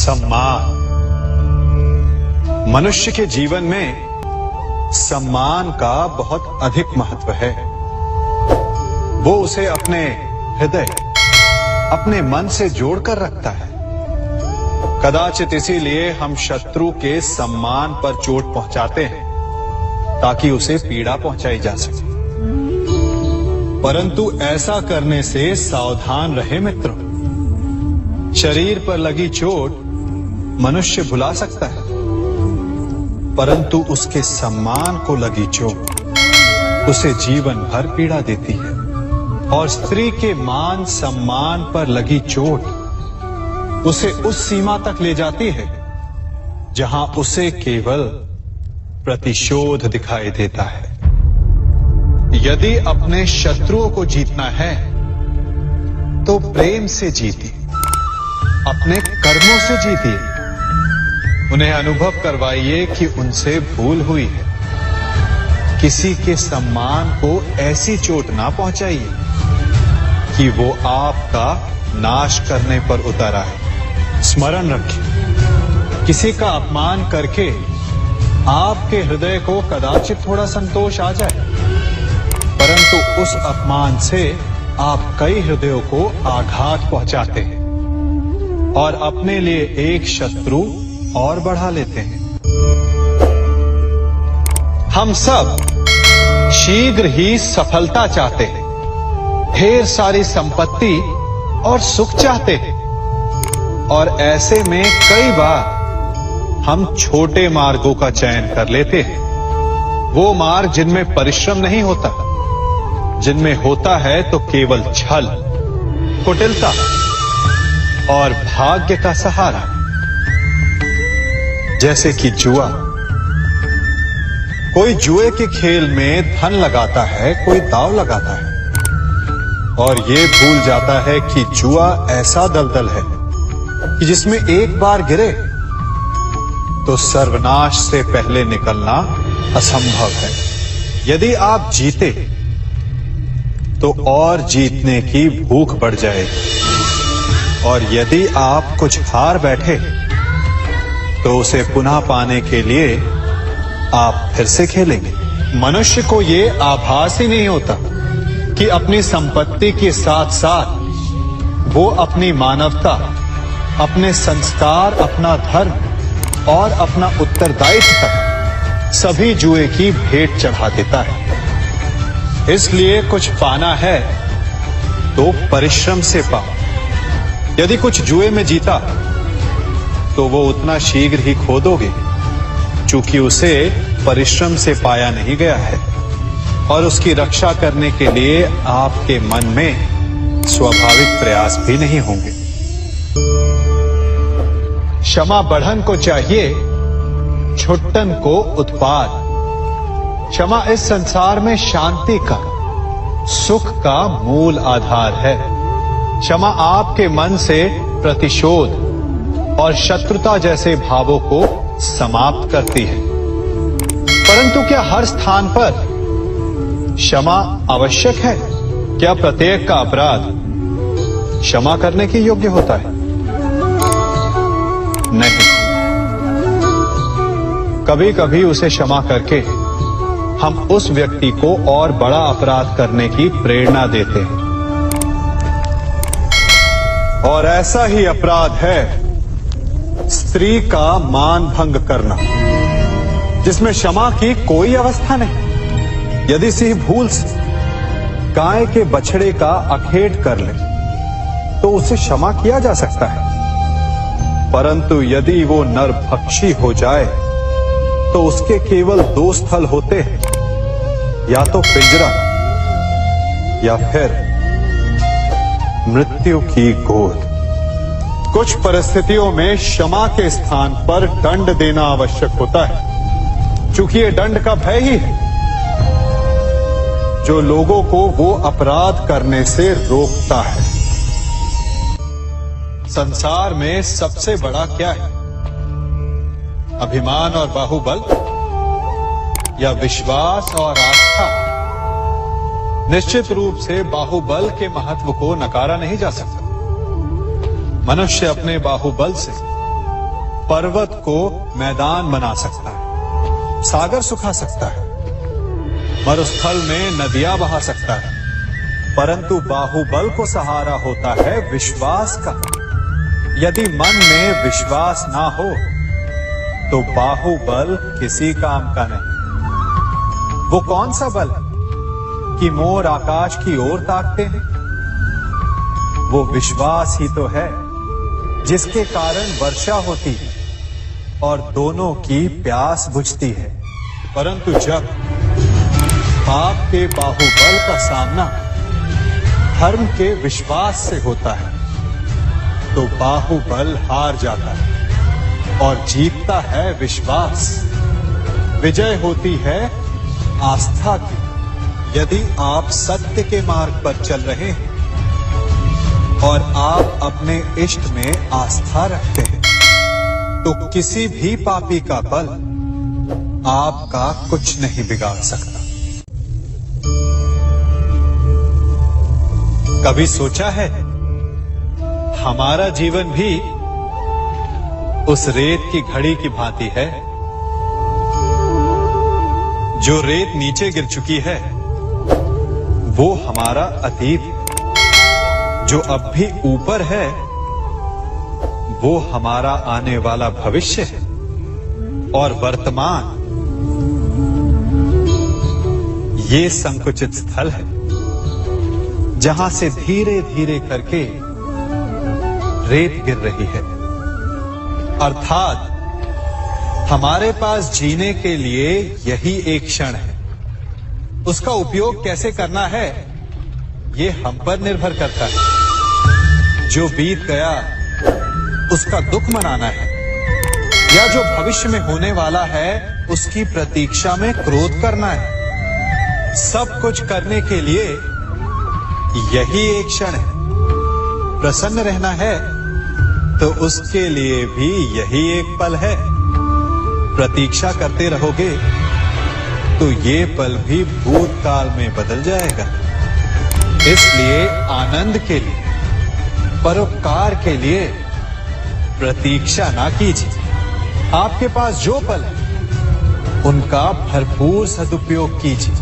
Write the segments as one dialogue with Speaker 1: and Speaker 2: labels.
Speaker 1: सम्मान। मनुष्य के जीवन में सम्मान का बहुत अधिक महत्व है। वो उसे अपने हृदय, अपने मन से जोड़कर रखता है। कदाचित इसीलिए हम शत्रु के सम्मान पर चोट पहुंचाते हैं ताकि उसे पीड़ा पहुंचाई जा सके। परंतु ऐसा करने से सावधान रहे मित्रों। शरीर पर लगी चोट मनुष्य भुला सकता है, परंतु उसके सम्मान को लगी चोट उसे जीवन भर पीड़ा देती है। और स्त्री के मान सम्मान पर लगी चोट उसे उस सीमा तक ले जाती है जहां उसे केवल प्रतिशोध दिखाई देता है। यदि अपने शत्रुओं को जीतना है तो प्रेम से जीतिए, अपने कर्मों से जीतिए। उन्हें अनुभव करवाइए कि उनसे भूल हुई है। किसी के सम्मान को ऐसी चोट ना पहुंचाइए कि वो आपका नाश करने पर उतर आए। स्मरण रखिए, किसी का अपमान करके आपके हृदय को कदाचित थोड़ा संतोष आ जाए, परंतु उस अपमान से आप कई हृदयों को आघात पहुंचाते हैं और अपने लिए एक शत्रु और बढ़ा लेते हैं। हम सब शीघ्र ही सफलता चाहते हैं, ढेर सारी संपत्ति और सुख चाहते हैं, और ऐसे में कई बार हम छोटे मार्गों का चयन कर लेते हैं। वो मार्ग जिनमें परिश्रम नहीं होता, जिनमें होता है तो केवल छल, कुटिलता और भाग्य का सहारा। जैसे कि जुआ। कोई जुए के खेल में धन लगाता है, कोई दांव लगाता है और ये भूल जाता है कि जुआ ऐसा दलदल है कि जिसमें एक बार गिरे तो सर्वनाश से पहले निकलना असंभव है। यदि आप जीते तो और जीतने की भूख बढ़ जाएगी, और यदि आप कुछ हार बैठे तो उसे पुनः पाने के लिए आप फिर से खेलेंगे। मनुष्य को ये आभास ही नहीं होता कि अपनी संपत्ति के साथ साथ वो अपनी मानवता, अपने संस्कार, अपना धर्म और अपना उत्तरदायित्व तक सभी जुए की भेंट चढ़ा देता है। इसलिए कुछ पाना है तो परिश्रम से पाओ। यदि कुछ जुए में जीता तो वो उतना शीघ्र ही खो दोगे, चूंकि उसे परिश्रम से पाया नहीं गया है, और उसकी रक्षा करने के लिए आपके मन में स्वाभाविक प्रयास भी नहीं होंगे। क्षमा बढ़न को चाहिए, छुट्टन को उत्पाद। क्षमा इस संसार में शांति का, सुख का मूल आधार है। क्षमा आपके मन से प्रतिशोध और शत्रुता जैसे भावों को समाप्त करती है। परंतु क्या हर स्थान पर क्षमा आवश्यक है? क्या प्रत्येक का अपराध क्षमा करने के योग्य होता है? नहीं। कभी कभी उसे क्षमा करके हम उस व्यक्ति को और बड़ा अपराध करने की प्रेरणा देते हैं, और ऐसा ही अपराध है स्त्री का मान भंग करना, जिसमें क्षमा की कोई अवस्था नहीं। यदि सिंह भूल से गाय के बछड़े का अखेट कर ले तो उसे क्षमा किया जा सकता है, परंतु यदि वो नरभक्षी हो जाए तो उसके केवल दो स्थल होते हैं, या तो पिंजरा या फिर मृत्यु की गोद। कुछ परिस्थितियों में क्षमा के स्थान पर दंड देना आवश्यक होता है, चूंकि ये दंड का भय ही है जो लोगों को वो अपराध करने से रोकता है। संसार में सबसे बड़ा क्या है? अभिमान और बाहुबल, या विश्वास और आस्था? निश्चित रूप से बाहुबल के महत्व को नकारा नहीं जा सकता। मनुष्य अपने बाहुबल से पर्वत को मैदान बना सकता है, सागर सुखा सकता है, मरुस्थल में नदियां बहा सकता है, परंतु बाहुबल को सहारा होता है विश्वास का। यदि मन में विश्वास ना हो तो बाहुबल किसी काम का नहीं। वो कौन सा बल है कि मोर आकाश की ओर ताकते हैं? वो विश्वास ही तो है जिसके कारण वर्षा होती है और दोनों की प्यास बुझती है। परंतु जब पाप के बाहुबल का सामना धर्म के विश्वास से होता है तो बाहुबल हार जाता है और जीतता है विश्वास। विजय होती है आस्था की। यदि आप सत्य के मार्ग पर चल रहे हैं और आप अपने इष्ट में आस्था रखते हैं तो किसी भी पापी का बल आपका कुछ नहीं बिगाड़ सकता। कभी सोचा है हमारा जीवन भी उस रेत की घड़ी की भांति है? जो रेत नीचे गिर चुकी है वो हमारा अतीत है, जो अब भी ऊपर है वो हमारा आने वाला भविष्य है, और वर्तमान ये संकुचित स्थल है जहां से धीरे धीरे करके रेत गिर रही है। अर्थात हमारे पास जीने के लिए यही एक क्षण है। उसका उपयोग कैसे करना है ये हम पर निर्भर करता है। जो बीत गया उसका दुख मनाना है या जो भविष्य में होने वाला है उसकी प्रतीक्षा में क्रोध करना है। सब कुछ करने के लिए यही एक क्षण है। प्रसन्न रहना है तो उसके लिए भी यही एक पल है। प्रतीक्षा करते रहोगे तो ये पल भी भूतकाल में बदल जाएगा। इसलिए आनंद के लिए, परोपकार के लिए प्रतीक्षा ना कीजिए। आपके पास जो पल है उनका भरपूर सदुपयोग कीजिए,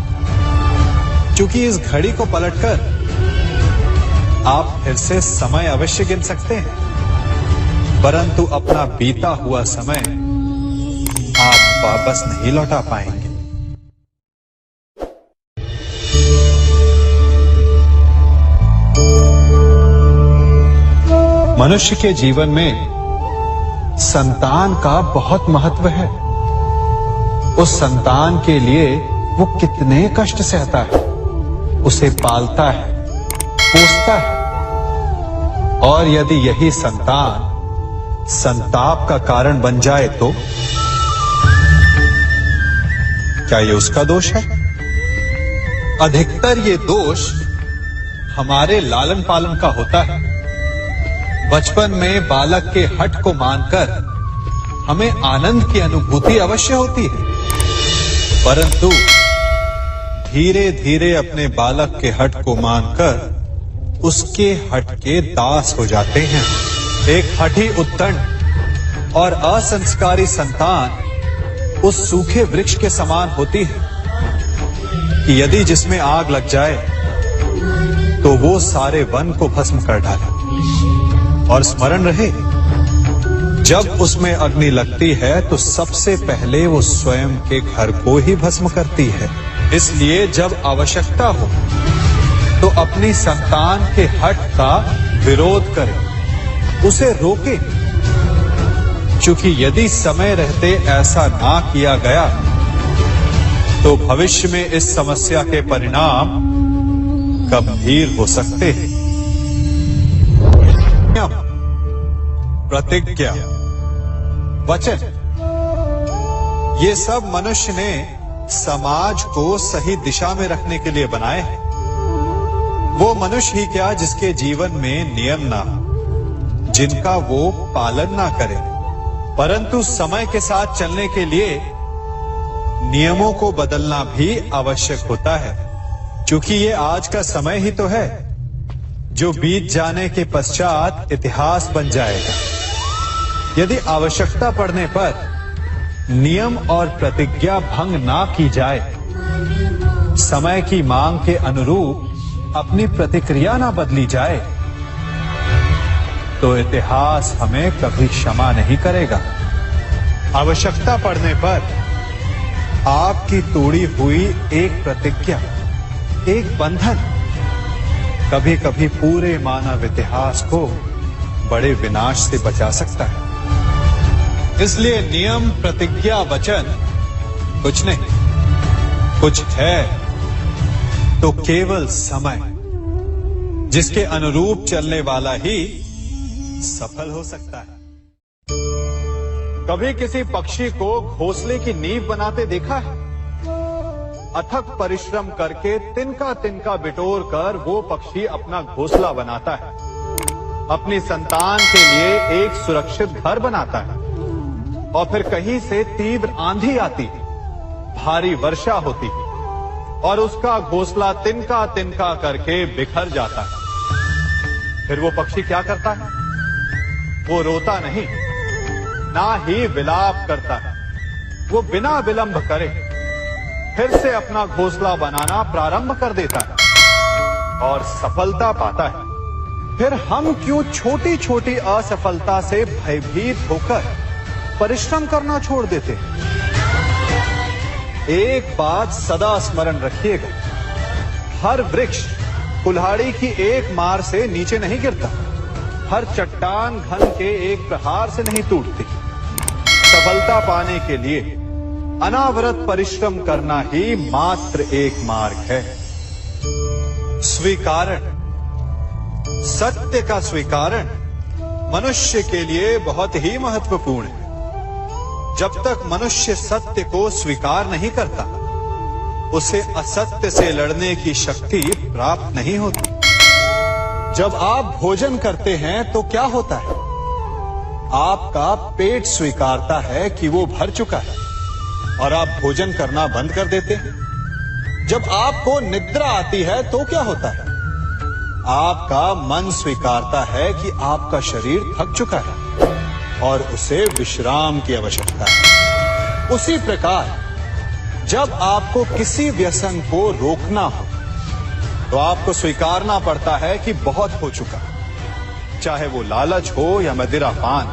Speaker 1: क्योंकि इस घड़ी को पलटकर आप फिर से समय अवश्य गिन सकते हैं, परंतु अपना बीता हुआ समय आप वापस नहीं लौटा पाएंगे। मनुष्य के जीवन में संतान का बहुत महत्व है। उस संतान के लिए वो कितने कष्ट सहता है, उसे पालता है, पोसता है, और यदि यही संतान संताप का कारण बन जाए तो क्या ये उसका दोष है? अधिकतर ये दोष हमारे लालन पालन का होता है। बचपन में बालक के हठ को मानकर हमें आनंद की अनुभूति अवश्य होती है, परंतु धीरे धीरे अपने बालक के हठ को मानकर उसके हठ के दास हो जाते हैं। एक हठी उद्दंड और असंस्कारी संतान उस सूखे वृक्ष के समान होती है कि यदि जिसमें आग लग जाए तो वो सारे वन को भस्म कर डाले। और स्मरण रहे, जब उसमें अग्नि लगती है तो सबसे पहले वो स्वयं के घर को ही भस्म करती है। इसलिए जब आवश्यकता हो तो अपनी संतान के हठ का विरोध करें, उसे रोके, क्योंकि यदि समय रहते ऐसा ना किया गया तो भविष्य में इस समस्या के परिणाम गंभीर हो सकते हैं। प्रतिज्ञा, वचन, ये सब मनुष्य ने समाज को सही दिशा में रखने के लिए बनाए हैं। वो मनुष्य ही क्या जिसके जीवन में नियम ना हो, जिनका वो पालन ना करे, परंतु समय के साथ चलने के लिए नियमों को बदलना भी आवश्यक होता है, क्योंकि ये आज का समय ही तो है जो बीत जाने के पश्चात इतिहास बन जाएगा। यदि आवश्यकता पड़ने पर नियम और प्रतिज्ञा भंग ना की जाए, समय की मांग के अनुरूप अपनी प्रतिक्रिया ना बदली जाए, तो इतिहास हमें कभी क्षमा नहीं करेगा। आवश्यकता पड़ने पर आपकी तोड़ी हुई एक प्रतिज्ञा, एक बंधन कभी कभी पूरे मानव इतिहास को बड़े विनाश से बचा सकता है। इसलिए नियम, प्रतिज्ञा, वचन कुछ नहीं, कुछ है तो केवल समय, जिसके अनुरूप चलने वाला ही सफल हो सकता है। कभी किसी पक्षी को घोंसले की नींव बनाते देखा है? अथक परिश्रम करके तिनका तिनका बिटोर कर वो पक्षी अपना घोंसला बनाता है, अपनी संतान के लिए एक सुरक्षित घर बनाता है। और फिर कहीं से तीव्र आंधी आती है, भारी वर्षा होती है और उसका घोंसला तिनका तिनका करके बिखर जाता है। फिर वो पक्षी क्या करता है? वो रोता नहीं, ना ही विलाप करता है। वो बिना विलंब करे फिर से अपना घोंसला बनाना प्रारंभ कर देता है और सफलता पाता है। फिर हम क्यों छोटी छोटी असफलता से भयभीत होकर परिश्रम करना छोड़ देते हैं? एक बात सदा स्मरण रखिएगा, हर वृक्ष कुल्हाड़ी की एक मार से नीचे नहीं गिरता, हर चट्टान घन के एक प्रहार से नहीं टूटती। सफलता पाने के लिए अनावरत परिश्रम करना ही मात्र एक मार्ग है। स्वीकारण, सत्य का स्वीकारण मनुष्य के लिए बहुत ही महत्वपूर्ण है। जब तक मनुष्य सत्य को स्वीकार नहीं करता, उसे असत्य से लड़ने की शक्ति प्राप्त नहीं होती। जब आप भोजन करते हैं तो क्या होता है? आपका पेट स्वीकारता है कि वो भर चुका है और आप भोजन करना बंद कर देते हैं। जब आपको निद्रा आती है तो क्या होता है? आपका मन स्वीकारता है कि आपका शरीर थक चुका है और उसे विश्राम की आवश्यकता है। उसी प्रकार जब आपको किसी व्यसन को रोकना हो तो आपको स्वीकारना पड़ता है कि बहुत हो चुका, चाहे वो लालच हो या मदिरापान।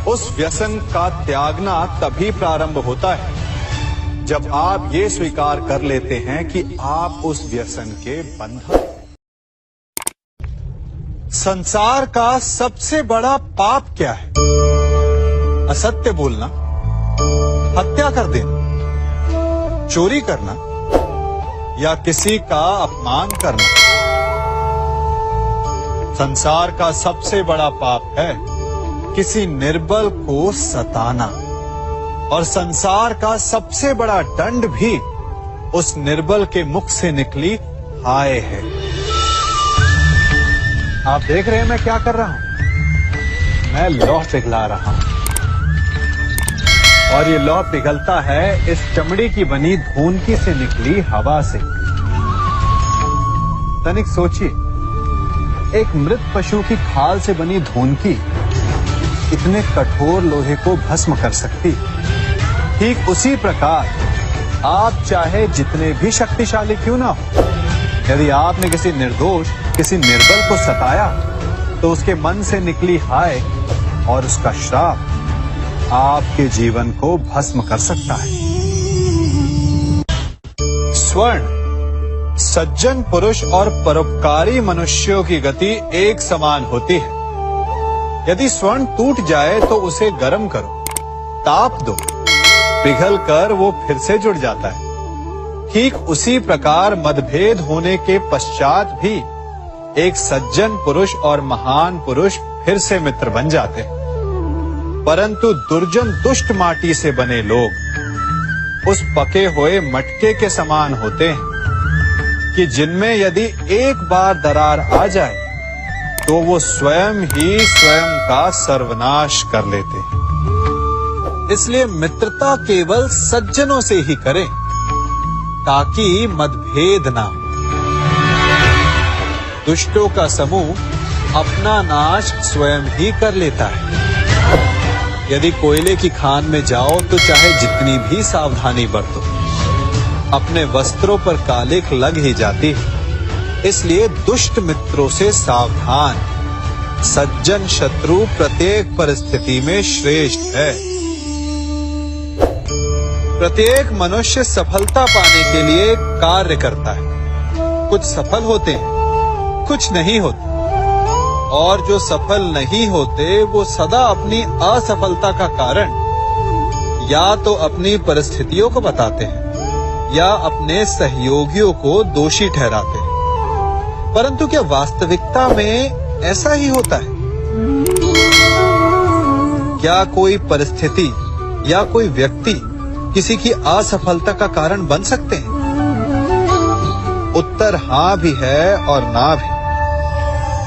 Speaker 1: उस व्यसन का त्यागना तभी प्रारंभ होता है जब आप ये स्वीकार कर लेते हैं कि आप उस व्यसन के बंधन। संसार का सबसे बड़ा पाप क्या है? असत्य बोलना, हत्या कर देना, चोरी करना या किसी का अपमान करना। संसार का सबसे बड़ा पाप है किसी निर्बल को सताना, और संसार का सबसे बड़ा दंड भी उस निर्बल के मुख से निकली हाय है। आप देख रहे हैं मैं क्या कर रहा हूं? मैं लौह पिघला रहा हूं और ये लौह पिघलता है इस चमड़ी की बनी धूनकी से निकली हवा से। तनिक सोचिए, एक मृत पशु की खाल से बनी धूनकी इतने कठोर लोहे को भस्म कर सकती। ठीक उसी प्रकार आप चाहे जितने भी शक्तिशाली क्यों ना हो, यदि आपने किसी निर्दोष, किसी निर्बल को सताया तो उसके मन से निकली हाय और उसका श्राप आपके जीवन को भस्म कर सकता है। स्वर्ण, सज्जन पुरुष और परोपकारी मनुष्यों की गति एक समान होती है। यदि स्वर्ण टूट जाए तो उसे गर्म करो, ताप दो, पिघल कर वो फिर से जुड़ जाता है। ठीक उसी प्रकार मतभेद होने के पश्चात भी एक सज्जन पुरुष और महान पुरुष फिर से मित्र बन जाते हैं। परंतु दुर्जन दुष्ट माटी से बने लोग उस पके हुए मटके के समान होते हैं कि जिनमें यदि एक बार दरार आ जाए तो वो स्वयं ही स्वयं का सर्वनाश कर लेते हैं। इसलिए मित्रता केवल सज्जनों से ही करें ताकि मतभेद ना हो। दुष्टों का समूह अपना नाश स्वयं ही कर लेता है। यदि कोयले की खान में जाओ तो चाहे जितनी भी सावधानी बरतो, अपने वस्त्रों पर कालिख लग ही जाती है। इसलिए दुष्ट मित्रों से सावधान, सज्जन शत्रु प्रत्येक परिस्थिति में श्रेष्ठ है। प्रत्येक मनुष्य सफलता पाने के लिए कार्य करता है। कुछ सफल होते हैं, कुछ नहीं होते, और जो सफल नहीं होते वो सदा अपनी असफलता का कारण या तो अपनी परिस्थितियों को बताते हैं या अपने सहयोगियों को दोषी ठहराते हैं। परंतु क्या वास्तविकता में ऐसा ही होता है? क्या कोई परिस्थिति या कोई व्यक्ति किसी की असफलता का कारण बन सकते हैं? उत्तर हां भी है और ना भी।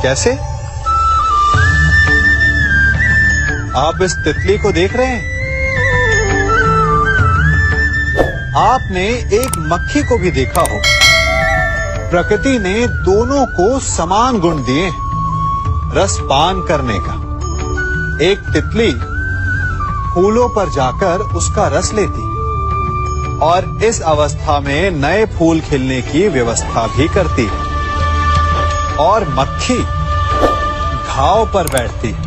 Speaker 1: कैसे? आप इस तितली को देख रहे हैं? आपने एक मक्खी को भी देखा हो। प्रकृति ने दोनों को समान गुण दिए हैं रस पान करने का। एक तितली फूलों पर जाकर उसका रस लेती और इस अवस्था में नए फूल खिलने की व्यवस्था भी करती है। और मक्खी घाव पर बैठती है,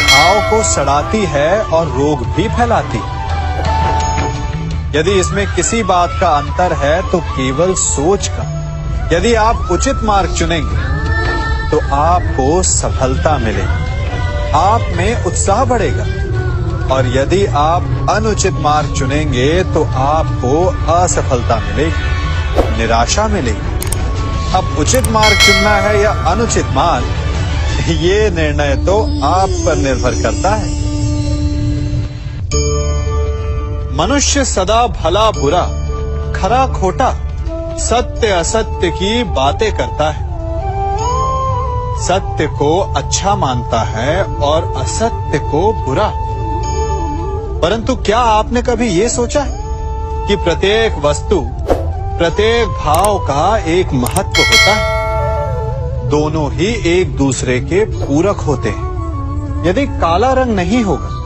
Speaker 1: घाव को सड़ाती है और रोग भी फैलाती है। यदि इसमें किसी बात का अंतर है तो केवल सोच का। यदि आप उचित मार्ग चुनेंगे तो आपको सफलता मिलेगी, आप में उत्साह बढ़ेगा। और यदि आप अनुचित मार्ग चुनेंगे तो आपको असफलता मिलेगी, निराशा मिलेगी। अब उचित मार्ग चुनना है या अनुचित मार्ग, ये निर्णय तो आप पर निर्भर करता है। मनुष्य सदा भला बुरा, खरा खोटा, सत्य असत्य की बातें करता है। सत्य को अच्छा मानता है और असत्य को बुरा। परंतु क्या आपने कभी ये सोचा है कि प्रत्येक वस्तु, प्रत्येक भाव का एक महत्व होता है? दोनों ही एक दूसरे के पूरक होते हैं। यदि काला रंग नहीं होगा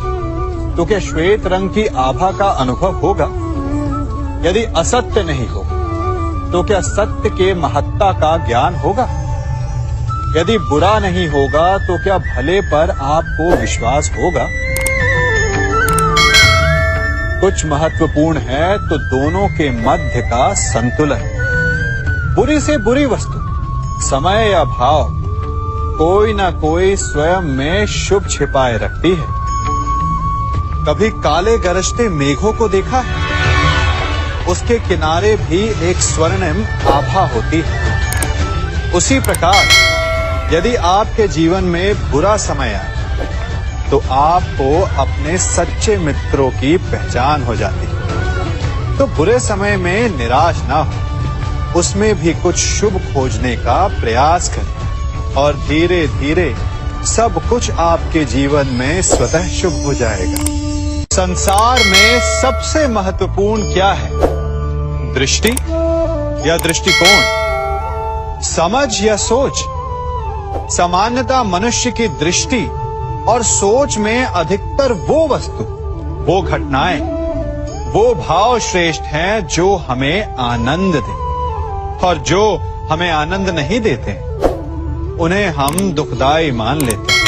Speaker 1: तो क्या श्वेत रंग की आभा का अनुभव होगा? यदि असत्य नहीं होगा तो क्या सत्य के महत्ता का ज्ञान होगा? यदि बुरा नहीं होगा तो क्या भले पर आपको विश्वास होगा? कुछ महत्वपूर्ण है तो दोनों के मध्य का संतुलन। बुरी से बुरी वस्तु, समय या भाव, कोई ना कोई स्वयं में शुभ छिपाए रखती है। कभी काले गरजते मेघों को देखा है? उसके किनारे भी एक स्वर्णिम आभा होती है। उसी प्रकार यदि आपके जीवन में बुरा समय आए तो आपको अपने सच्चे मित्रों की पहचान हो जाती है। तो बुरे समय में निराश ना हो, उसमें भी कुछ शुभ खोजने का प्रयास करें और धीरे धीरे सब कुछ आपके जीवन में स्वतः शुभ हो जाएगा। संसार में सबसे महत्वपूर्ण क्या है? दृष्टि या दृष्टिकोण, समझ या सोच? सामान्यतः मनुष्य की दृष्टि और सोच में अधिकतर वो वस्तु, वो घटनाएं, वो भाव श्रेष्ठ हैं जो हमें आनंद दें, और जो हमें आनंद नहीं देते उन्हें हम दुखदाई मान लेते हैं।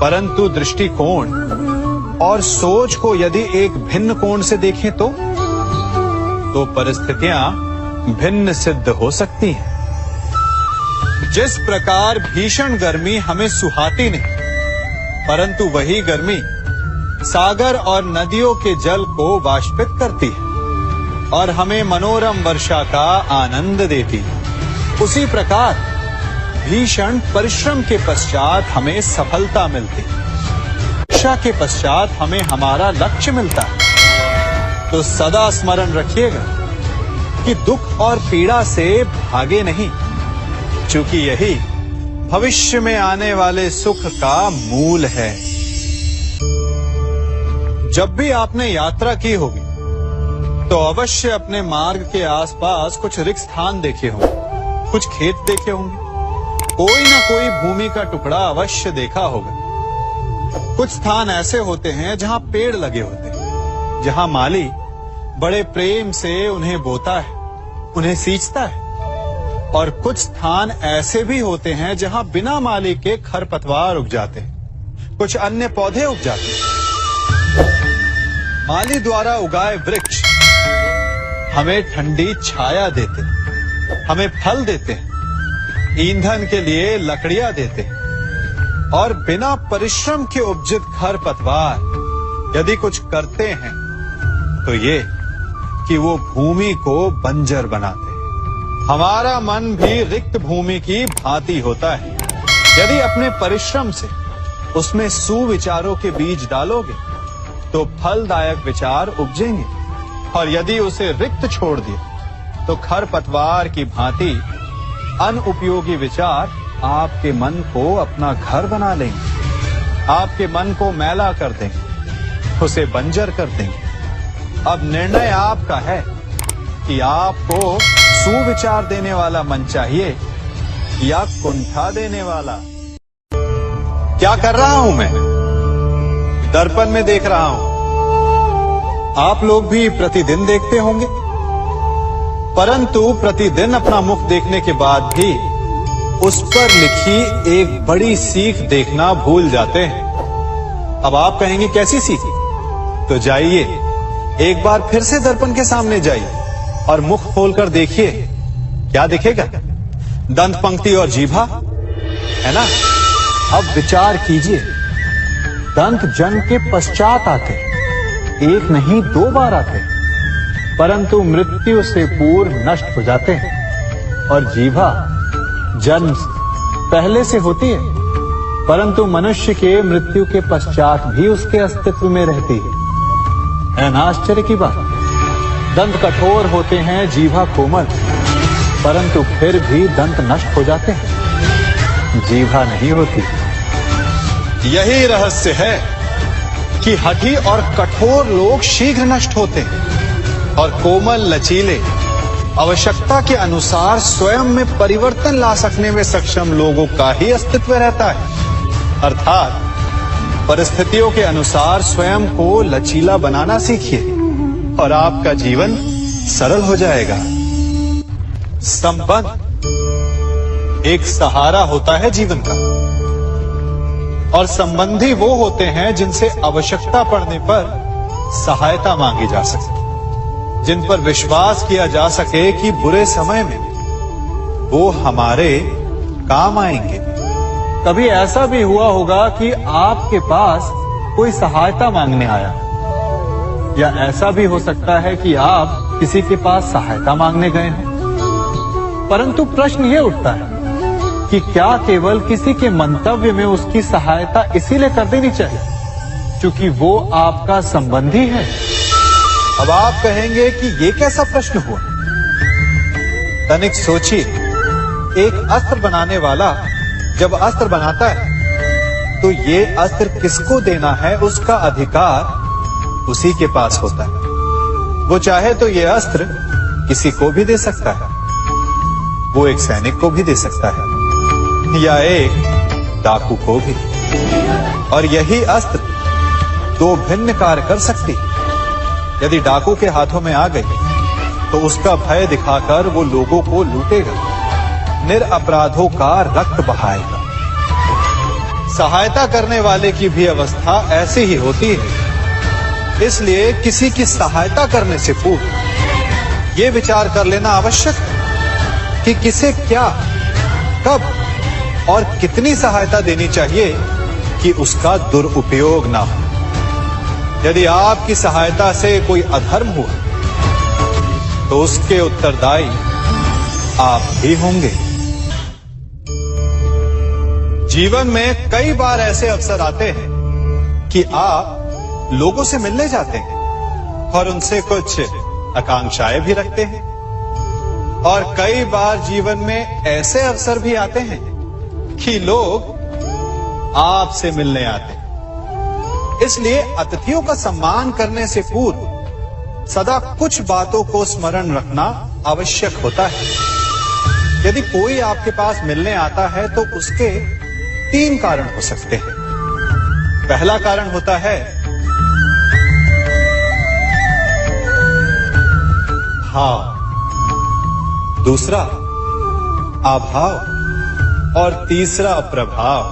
Speaker 1: परंतु दृष्टिकोण और सोच को यदि एक भिन्न कोण से देखें तो परिस्थितियां भिन्न सिद्ध हो सकती हैं। जिस प्रकार भीषण गर्मी हमें सुहाती नहीं, परंतु वही गर्मी सागर और नदियों के जल को वाष्पित करती है और हमें मनोरम वर्षा का आनंद देती है, उसी प्रकार भीषण परिश्रम के पश्चात हमें सफलता मिलती है, वर्षा के पश्चात हमें हमारा लक्ष्य मिलता है। तो सदा स्मरण रखिएगा कि दुख और पीड़ा से भागे नहीं, क्योंकि यही भविष्य में आने वाले सुख का मूल है। जब भी आपने यात्रा की होगी तो अवश्य अपने मार्ग के आसपास कुछ रिक्त स्थान देखे होंगे, कुछ खेत देखे होंगे, कोई ना कोई भूमि का टुकड़ा अवश्य देखा होगा। कुछ स्थान ऐसे होते हैं जहां पेड़ लगे होते हैं, जहां माली बड़े प्रेम से उन्हें बोता है, उन्हें सींचता है। और कुछ स्थान ऐसे भी होते हैं जहां बिना माली के खरपतवार उग जाते हैं, कुछ अन्य पौधे उग जाते हैं। माली द्वारा उगाए वृक्ष हमें ठंडी छाया देते हैं, हमें फल देते हैं, ईंधन के लिए लकड़ियां देते हैं। और बिना परिश्रम के उपजित खरपतवार यदि कुछ करते हैं तो ये कि वो भूमि को बंजर बनाते हैं। हमारा मन भी रिक्त भूमि की भांति होता है। यदि अपने परिश्रम से उसमें सुविचारों के बीज डालोगे तो फलदायक विचार उपजेंगे, और यदि उसे रिक्त छोड़ दिया तो खरपतवार की भांति अनुपयोगी विचार आपके मन को अपना घर बना लेंगे, आपके मन को मैला कर देंगे, उसे बंजर कर देंगे। अब निर्णय आपका है कि आपको सुविचार देने वाला मन चाहिए या कुंठा देने वाला। क्या कर रहा हूं मैं? दर्पण में देख रहा हूं। आप लोग भी प्रतिदिन देखते होंगे, परंतु प्रतिदिन अपना मुख देखने के बाद भी उस पर लिखी एक बड़ी सीख देखना भूल जाते हैं। अब आप कहेंगे कैसी सीख? तो जाइए एक बार फिर से दर्पण के सामने जाइए और मुख खोलकर देखिए, क्या दिखेगा? दंत पंक्ति और जीभा, है ना? अब विचार कीजिए, दंत जन्म के पश्चात आते, एक नहीं 2 बार आते, परंतु मृत्यु से पूर्व नष्ट हो जाते हैं। और जीभा जन्म पहले से होती है, परंतु मनुष्य के मृत्यु के पश्चात भी उसके अस्तित्व में रहती है ना आश्चर्य की बात? दंत कठोर होते हैं, जीभा कोमल, परंतु फिर भी दंत नष्ट हो जाते हैं, जीभा नहीं होती। यही रहस्य है कि हठी और कठोर लोग शीघ्र नष्ट होते हैं और कोमल लचीले आवश्यकता के अनुसार स्वयं में परिवर्तन ला सकने में सक्षम लोगों का ही अस्तित्व रहता है। अर्थात परिस्थितियों के अनुसार स्वयं को लचीला बनाना सीखिए और आपका जीवन सरल हो जाएगा। संबंध एक सहारा होता है जीवन का, और संबंधी वो होते हैं जिनसे आवश्यकता पड़ने पर सहायता मांगी जा सके, जिन पर विश्वास किया जा सके कि बुरे समय में वो हमारे काम आएंगे। कभी ऐसा भी हुआ होगा कि आपके पास कोई सहायता मांगने आया, या ऐसा भी हो सकता है कि आप किसी के पास सहायता मांगने गए हैं। परंतु प्रश्न ये उठता है कि क्या केवल किसी के मंतव्य में उसकी सहायता इसीलिए कर देनी चाहिए क्योंकि वो आपका संबंधी है? अब आप कहेंगे कि ये कैसा प्रश्न हुआ? तनिक सोचिए, एक अस्त्र बनाने वाला जब अस्त्र बनाता है तो ये अस्त्र किसको देना है उसका अधिकार उसी के पास होता है। वो चाहे तो ये अस्त्र किसी को भी दे सकता है, वो एक सैनिक को भी दे सकता है या एक डाकू को भी, और यही अस्त्र 2 भिन्न कार्य कर सकती है। यदि डाकू के हाथों में आ गई तो उसका भय दिखाकर वो लोगों को लूटेगा, निरपराधों का रक्त बहाएगा। सहायता करने वाले की भी अवस्था ऐसी ही होती है। इसलिए किसी की सहायता करने से पूर्व ये विचार कर लेना आवश्यक है कि किसे क्या, कब और कितनी सहायता देनी चाहिए कि उसका दुरुपयोग ना हो। यदि आपकी सहायता से कोई अधर्म हुआ तो उसके उत्तरदायी आप ही होंगे। जीवन में कई बार ऐसे अवसर आते हैं कि आप लोगों से मिलने जाते हैं और उनसे कुछ आकांक्षाएं भी रखते हैं, और कई बार जीवन में ऐसे अवसर भी आते हैं कि लोग आपसे मिलने आते हैं। इसलिए अतिथियों का सम्मान करने से पूर्व सदा कुछ बातों को स्मरण रखना आवश्यक होता है। यदि कोई आपके पास मिलने आता है तो उसके 3 कारण हो सकते हैं। पहला कारण होता है भाव, दूसरा अभाव और तीसरा प्रभाव।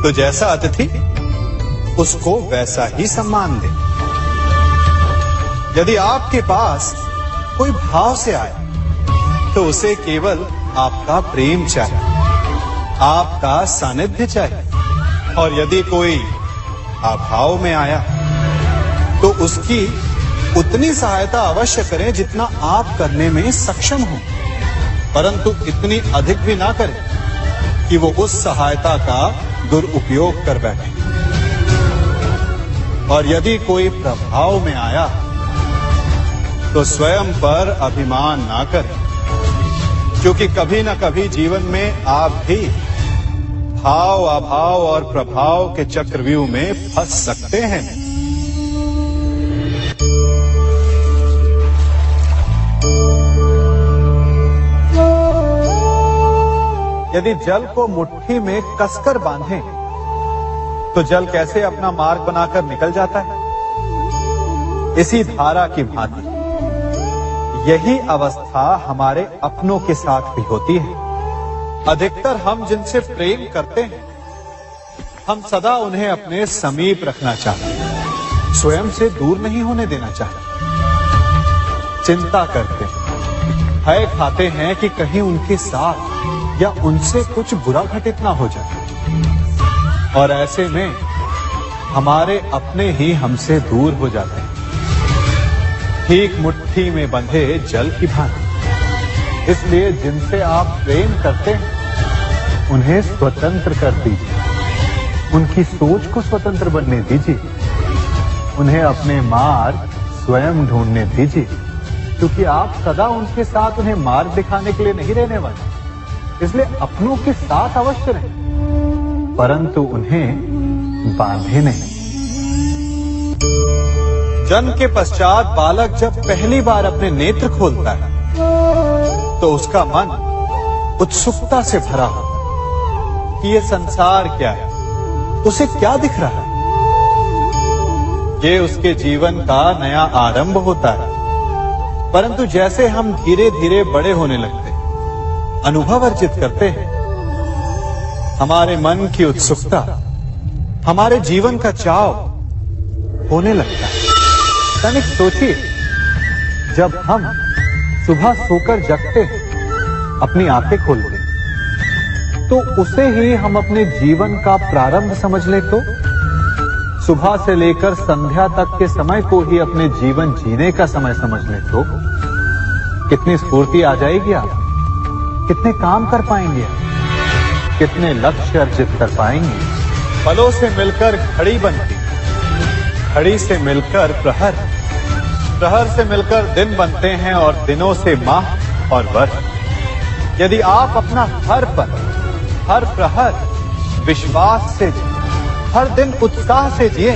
Speaker 1: तो जैसा अतिथि उसको वैसा ही सम्मान दे। यदि आपके पास कोई भाव से आए तो उसे केवल आपका प्रेम चाहिए, आपका सानिध्य चाहिए। और यदि कोई अभाव में आया तो उसकी उतनी सहायता अवश्य करें जितना आप करने में सक्षम हो, परंतु इतनी अधिक भी ना करें कि वो उस सहायता का दुरुपयोग कर बैठे। और यदि कोई प्रभाव में आया तो स्वयं पर अभिमान ना करें, क्योंकि कभी ना कभी जीवन में आप भी भाव, अभाव और प्रभाव के चक्रव्यूह में फंस सकते हैं। यदि जल को मुट्ठी में कसकर बांधें तो जल कैसे अपना मार्ग बनाकर निकल जाता है? इसी धारा की भांति यही अवस्था हमारे अपनों के साथ भी होती है। अधिकतर हम जिनसे प्रेम करते हैं, हम सदा उन्हें अपने समीप रखना चाहते हैं, स्वयं से दूर नहीं होने देना चाहते। चिंता करते हैं, भय खाते हैं कि कहीं उनके साथ या उनसे कुछ बुरा घटित ना हो जाए। और ऐसे में हमारे अपने ही हमसे दूर हो जाते हैं, ठीक मुट्ठी में बंधे जल की भांति। इसलिए जिनसे आप प्रेम करते हैं उन्हें स्वतंत्र कर दीजिए, उनकी सोच को स्वतंत्र बनने दीजिए, उन्हें अपने मार्ग स्वयं ढूंढने दीजिए, क्योंकि आप सदा उनके साथ उन्हें मार्ग दिखाने के लिए नहीं रहने वाले। इसलिए अपनों के साथ अवश्य रहें, परंतु उन्हें बांधे नहीं। जन्म के पश्चात बालक जब पहली बार अपने नेत्र खोलता है तो उसका मन उत्सुकता से भरा होता है कि ये संसार क्या है, उसे क्या दिख रहा है। ये उसके जीवन का नया आरंभ होता है। परंतु जैसे हम धीरे धीरे बड़े होने लगते हैं, अनुभव अर्जित करते हैं, हमारे मन की उत्सुकता, हमारे जीवन का चाव होने लगता है। तनिक सोचिए, जब हम सुबह सोकर जगते हैं, अपनी आंखें खोलते हैं, तो उसे ही हम अपने जीवन का प्रारंभ समझ ले तो सुबह से लेकर संध्या तक के समय को ही अपने जीवन जीने का समय समझ ले तो कितनी स्फूर्ति आ जाएगी। आप कितने काम कर पाएंगे, कितने लक्ष्य अर्जित कर पाएंगे। फलों से मिलकर घड़ी बनती, घड़ी से मिलकर प्रहर, प्रहर से मिलकर दिन बनते हैं और दिनों से माह और वर्ष। यदि आप अपना हर पल, हर प्रहर विश्वास से जिए, हर दिन उत्साह से जिए,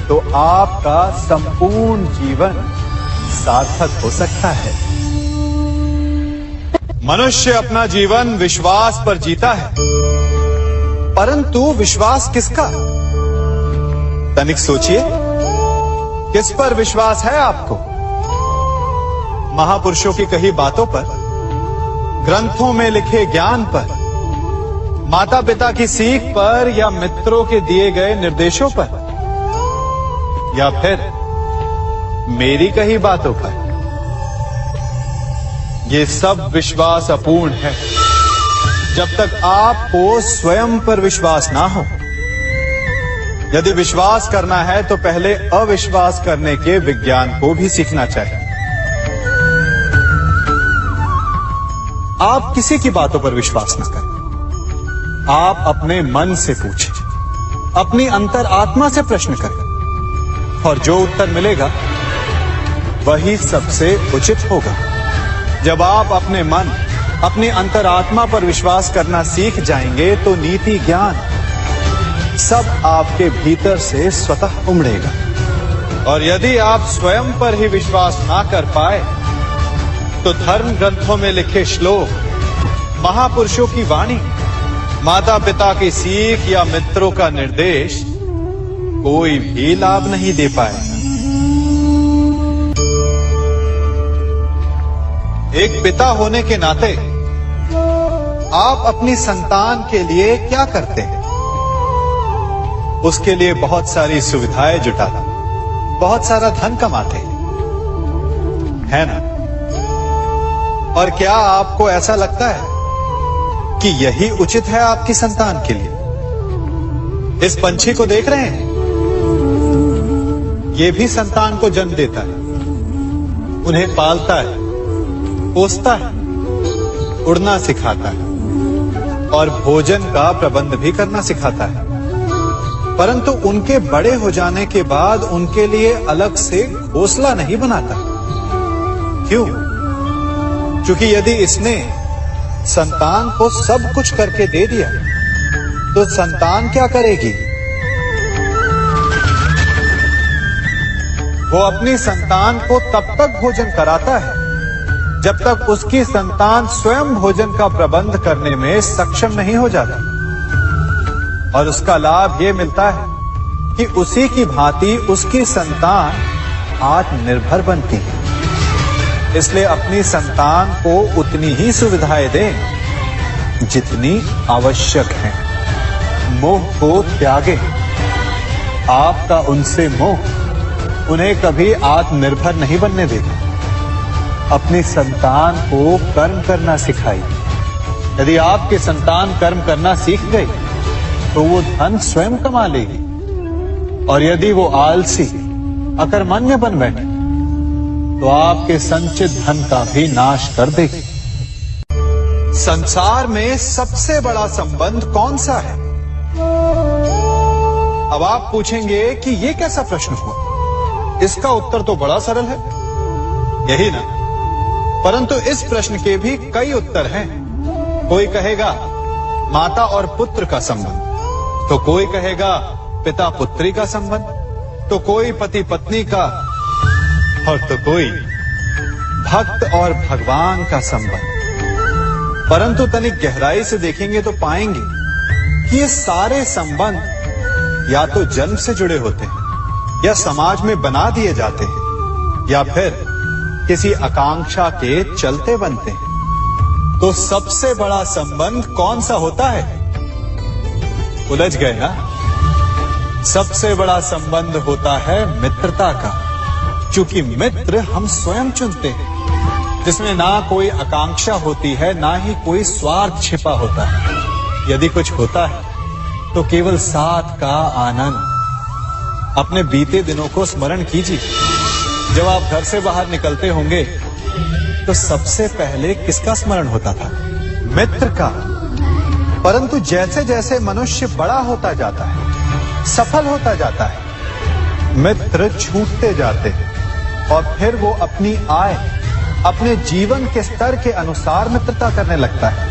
Speaker 1: तो आपका संपूर्ण जीवन सार्थक हो सकता है। मनुष्य अपना जीवन विश्वास पर जीता है, परंतु विश्वास किसका? तनिक सोचिए, किस पर विश्वास है आपको? महापुरुषों की कही बातों पर, ग्रंथों में लिखे ज्ञान पर, माता पिता की सीख पर, या मित्रों के दिए गए निर्देशों पर, या फिर मेरी कही बातों पर? ये सब विश्वास अपूर्ण है जब तक आपको स्वयं पर विश्वास ना हो। यदि विश्वास करना है तो पहले अविश्वास करने के विज्ञान को भी सीखना चाहिए। आप किसी की बातों पर विश्वास न करें, आप अपने मन से पूछें, अपनी अंतर आत्मा से प्रश्न करें, और जो उत्तर मिलेगा वही सबसे उचित होगा। जब आप अपने मन, अपनी अंतरात्मा पर विश्वास करना सीख जाएंगे तो नीति, ज्ञान सब आपके भीतर से स्वतः उमड़ेगा। और यदि आप स्वयं पर ही विश्वास ना कर पाए तो धर्म ग्रंथों में लिखे श्लोक, महापुरुषों की वाणी माता पिता की सीख या मित्रों का निर्देश कोई भी लाभ नहीं दे पाएगा। एक पिता होने के नाते आप अपनी संतान के लिए क्या करते हैं? उसके लिए बहुत सारी सुविधाएं जुटाते, बहुत सारा धन कमाते है ना? और क्या आपको ऐसा लगता है कि यही उचित है आपकी संतान के लिए? इस पंछी को देख रहे हैं? ये भी संतान को जन्म देता है, उन्हें पालता है, पोसता है, उड़ना सिखाता है और भोजन का प्रबंध भी करना सिखाता है। परंतु उनके बड़े हो जाने के बाद उनके लिए अलग से घोंसला नहीं बनाता। क्यों? क्योंकि यदि इसने संतान को सब कुछ करके दे दिया तो संतान क्या करेगी? वो अपनी संतान को तब तक भोजन कराता है जब तक उसकी संतान स्वयं भोजन का प्रबंध करने में सक्षम नहीं हो जाता। और उसका लाभ ये मिलता है कि उसी की भांति उसकी संतान आत्मनिर्भर बनती है। इसलिए अपनी संतान को उतनी ही सुविधाएं दें जितनी आवश्यक है। मोह को त्यागें। आपका उनसे मोह उन्हें कभी आत्मनिर्भर नहीं बनने देगा। अपनी संतान को कर्म करना सिखाइए। यदि आपकी संतान कर्म करना सीख गई तो वो धन स्वयं कमा लेगी। और यदि वो आलसी, अकर्मण्य बन बैठे तो आपके संचित धन का भी नाश कर देगी। संसार में सबसे बड़ा संबंध कौन सा है? अब आप पूछेंगे कि ये कैसा प्रश्न हुआ? इसका उत्तर तो बड़ा सरल है, यही ना? परंतु इस प्रश्न के भी कई उत्तर हैं। कोई कहेगा माता और पुत्र का संबंध, तो कोई कहेगा पिता पुत्री का संबंध, तो कोई पति पत्नी का, और तो कोई भक्त और भगवान का संबंध। परंतु तनिक गहराई से देखेंगे तो पाएंगे कि ये सारे संबंध या तो जन्म से जुड़े होते हैं, या समाज में बना दिए जाते हैं, या फिर किसी आकांक्षा के चलते बनते हैं। तो सबसे बड़ा संबंध कौन सा होता है? उलझ गए ना? सबसे बड़ा संबंध होता है मित्रता का, क्योंकि मित्र हम स्वयं चुनते हैं, जिसमें ना कोई आकांक्षा होती है, ना ही कोई स्वार्थ छिपा होता है। यदि कुछ होता है तो केवल साथ का आनंद। अपने बीते दिनों को स्मरण कीजिए। जब आप घर से बाहर निकलते होंगे तो सबसे पहले किसका स्मरण होता था? मित्र का। परंतु जैसे जैसे मनुष्य बड़ा होता जाता है, सफल होता जाता है, मित्र छूटते जाते हैं और फिर वो अपनी आय, अपने जीवन के स्तर के अनुसार मित्रता करने लगता है।